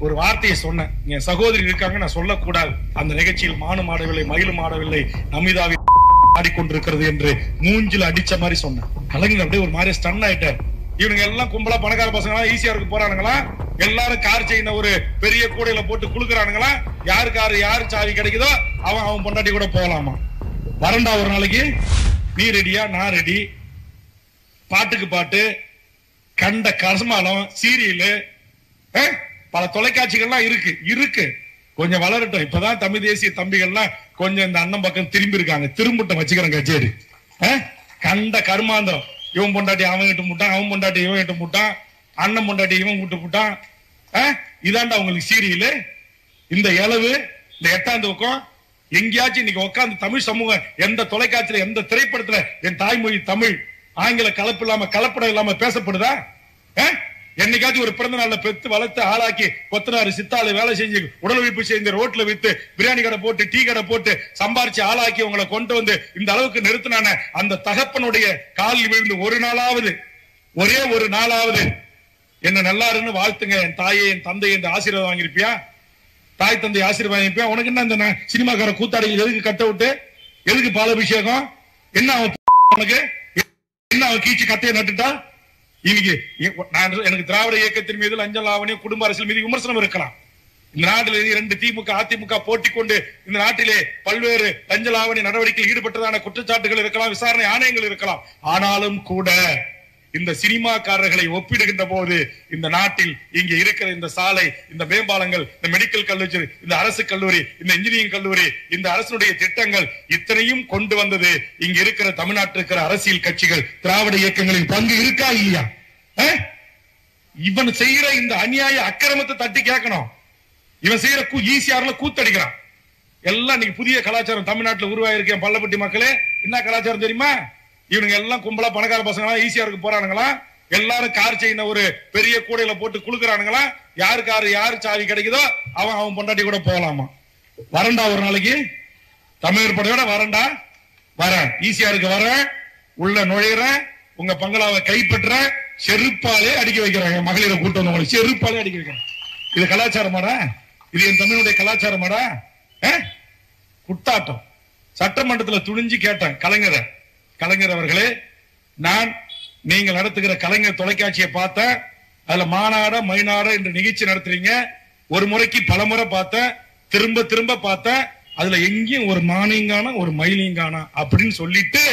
ஒரு வார்த்தையை சொன்னேன். என் சகோதரி இருக்காங்க, நான் சொல்லக்கூடாது. அந்த நிகழ்ச்சியில் மானும் ஆடவில்லை மயிலும் ஆடவில்லை நமிதாவை ஆடிக்கொண்டிருக்கிறது என்று மூஞ்சில அடிச்ச மாதிரி சொன்னேன். கலைஞர் அப்படியே ஒரு மாதிரி ஸ்டன் ஆயிட்டார். இவனுங்க எல்லாம் கும்பலா பணக்கார பசங்களா ஈஸியா இருக்கு போறானுங்களா, எல்லாரும் கார் செயின ஒரு பெரிய கூடையில போட்டு குளுக்குறானுங்களா, யாரு காரு யாரு சாவி கிடைக்குதோ அவன் பொண்டாட்டி கூட போகலாமா. வரண்டா ஒரு நாளைக்கு, நீ ரெடியா நான் ரெடி, பாட்டுக்கு பாட்டு, கண்ட கசமாலம், சீரியலு, பல தொலைக்காட்சிகள்லாம் இருக்கு. கொஞ்சம் வளரட்டும். இப்பதான் தமிழ் தேசிய தம்பிகள்லாம் கொஞ்சம் இந்த அண்ணன் பக்கம் திரும்பி இருக்காங்க. திரும்பிட்ட வச்சுக்கிறேன் கச்சேரி. கண்ட கருமாந்தம், இவன் பொண்டாட்டி அவன் கிட்ட முட்டான், அவன் பொண்டாட்டி இவன் கிட்ட முட்டான், அண்ணன் பொண்டாட்டி இவன் விட்டு முட்டான். இதாண்டா உங்களுக்கு சீரியலு. இந்த இளவு, இந்த 8ஆம் துவக்கம் எங்கேயாச்சும் இன்னைக்கு உட்காந்து தமிழ் சமூகம் எந்த தொலைக்காட்சியில எந்த திரைப்படத்துல என் தாய்மொழி தமிழ் ஆங்கில கலப்பு இல்லாம கலப்படம் இல்லாம பேசப்படுதா? என்னைக்காச்சும் ஒரு பிறந்த நாள்ல பெத்து வளர்த்து ஆளாக்கி கொத்தனாரு சித்தாளு வேலை செஞ்சு உடல் உழைப்பு செஞ்சு ரோட்ல வித்து பிரியாணி கடை போட்டு டீ கடை போட்டு சம்பாரிச்சு ஆளாக்கி உங்களை கொண்டு வந்து இந்த அளவுக்கு நிறுத்தினான அந்த தகப்பனுடைய காலில் விழுந்து ஒரு நாளாவது, ஒரே ஒரு நாளாவது என்ன நல்லாருன்னு வாழ்த்துங்க என் தாயை என் தந்தை என்று ஆசீர்வாதம் வாங்கியிருப்பியா? தாய் தந்தை ஆசீர்வாதம் வாங்கியிருப்பியா? உனக்கு என்ன இந்த சினிமாக்கார கூத்தாடிகள் எதுக்கு கட்ட விட்டு, எதுக்கு பாலாபிஷேகம், என்ன அவன் உனக்கு என்ன அவன் கீச்சு கட்டையை நட்டுட்டா? இன்னைக்கு எனக்கு திராவிட இயக்கத்தின் மீது லஞ்ச லாவணியம் குடும்ப அரசியல் மீது விமர்சனம் இருக்கலாம். இந்த நாட்டில் 2 திமுக அதிமுக போட்டி கொண்டு இந்த நாட்டிலே பல்வேறு லஞ்ச லாவணி நடவடிக்கையில் ஈடுபட்டதான குற்றச்சாட்டுகள் இருக்கலாம், விசாரணை ஆணையங்கள் இருக்கலாம். ஆனாலும் கூட இந்த சினிமாக்காரர்களை ஒப்பிடுகின்ற போது இந்த நாட்டில் இங்க இருக்கிற இந்த சாலை, இந்த மேம்பாலங்கள், இந்த மெடிக்கல் கல்லூரி, இந்த அரசு கல்லூரி, இந்த இன்ஜினியரிங் கல்லூரி, இந்த அரசுடைய திட்டங்கள் இத்தனையும் கொண்டு வந்தது இங்க இருக்கிற தமிழ்நாட்டில் இருக்கிற அரசியல் கட்சிகள் திராவிட இயக்கங்களின் பங்கு இருக்கா இல்லையா? இவன் செய்யற இந்த அநியாய அக்கிரமத்தை தட்டி கேட்கணும். இவன் செய்யற ஈஸியாரில் கூத்தடிக்கிறான். எல்லாம் இன்னைக்கு புதிய கலாச்சாரம் தமிழ்நாட்டில் உருவாயிருக்கேன். பள்ளப்பட்டி மக்களே, என்ன கலாச்சாரம் தெரியுமா? இவனுங்க எல்லாம் கும்பலா பணக்கார பசங்களா ஈஸியா இருக்கு போறானுங்களா, எல்லாரும் கார் செயின ஒரு பெரிய கூடையில போட்டு குளுக்குறானுங்களா, யாரு காரு யாரு சாவி கிடைக்குதோ அவன் பொண்டாட்டி கூட போகலாமா. வரண்டா ஒரு நாளைக்கு, தமிழர் படையோட வரண்டா, வரேன் ஈஸியா இருக்கு, வரேன் உள்ள நுழையிறேன், உங்க பங்களாவை கைப்பற்ற செருப்பாலே அடிக்க வைக்கிறாங்க. மகளிரை கூட்டு வந்தவங்களை செருப்பாலே அடிக்க வைக்கிறாங்க. இது கலாச்சாரமாடா? இது என் தமிழுடைய கலாச்சாரமாடா? குட்டாட்டம். சட்டமன்றத்தில் துணிஞ்சு கேட்டேன் கலைஞர் அவர்களே, நான் நீங்கள் நடத்துகிற கலைஞர் தொலைக்காட்சியை பார்த்தேன். அதுல மாநாட மைநாட என்ற நிகழ்ச்சி நடத்துறீங்க. ஒரு முறைக்கு பல முறை பார்த்தேன், திரும்ப திரும்ப பார்த்தேன். அதுல எங்கேயும் ஒரு மானிங்கான ஒரு மயிலிங்கான அப்படின்னு சொல்லிட்டு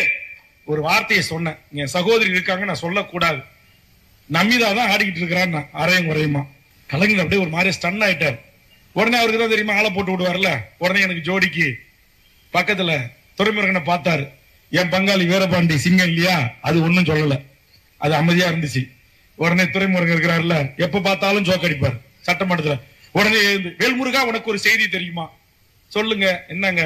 ஒரு வார்த்தையை சொன்னேன். என் சகோதரி இருக்காங்க, நான் சொல்லக்கூடாது. நமிதா தான் ஆடிக்கிட்டு இருக்கிறான் அரையும் குறையுமா. கலைஞர் அப்படியே ஒரு மாதிரி ஸ்டன் ஆயிட்டார். உடனே அவருக்கு தான் தெரியுமா ஆளை போட்டு விடுவார்ல. உடனே எனக்கு ஜோடிக்கு பக்கத்துல துரைமுருகனை பார்த்தாரு. என் பங்காளி வீரபாண்டி சிங்கம் இல்லையா, அது ஒன்னும் சொல்லல, அது அமைதியா இருந்துச்சு. உடனே துரைமுருகன் இருக்கிறாருல, எப்ப பார்த்தாலும் ஜோக் அடிப்பார் சட்டமன்றத்துல. உடனே வேல்முருகா உனக்கு ஒரு செய்தி தெரியுமா? சொல்லுங்க. என்னங்க,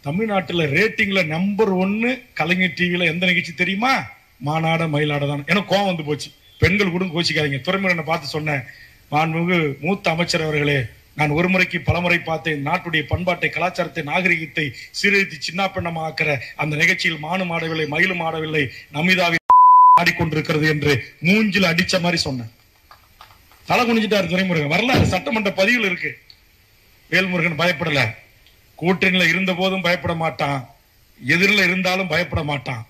தமிழ்நாட்டுல ரேட்டிங்ல நம்பர் 1 கலைஞர் டிவில எந்த நிகழ்ச்சி தெரியுமா? மாநாட மயிலாட தான். எனக்கு கோவம் வந்து போச்சு. பெண்கள் கூட கோச்சிக்காதீங்க. துரைமுருகனை பார்த்து சொன்னேன், மாண்புமிகு மூத்த அமைச்சர் அவர்களே, நான் ஒரு முறைக்கு பலமுறை பார்த்தேன். நாட்டுடைய பண்பாட்டை கலாச்சாரத்தை நாகரிகத்தை சீரழித்து சின்ன பெண்ணமாக்கிற அந்த நிகழ்ச்சியில் மானும் ஆடவில்லை மயிலும் ஆடவில்லை நமிதாவை ஆடிக்கொண்டிருக்கிறது என்று மூஞ்சில அடிச்ச மாதிரி சொன்னேன். தலை குனிஞ்சிட்டாரு துரைமுருகன். வரலாறு சட்டமன்ற பதிவில் இருக்கு. வேல்முருகன் பயப்படல. கூட்டணியில இருந்த போதும் பயப்பட மாட்டான், எதிரில் இருந்தாலும் பயப்பட மாட்டான்.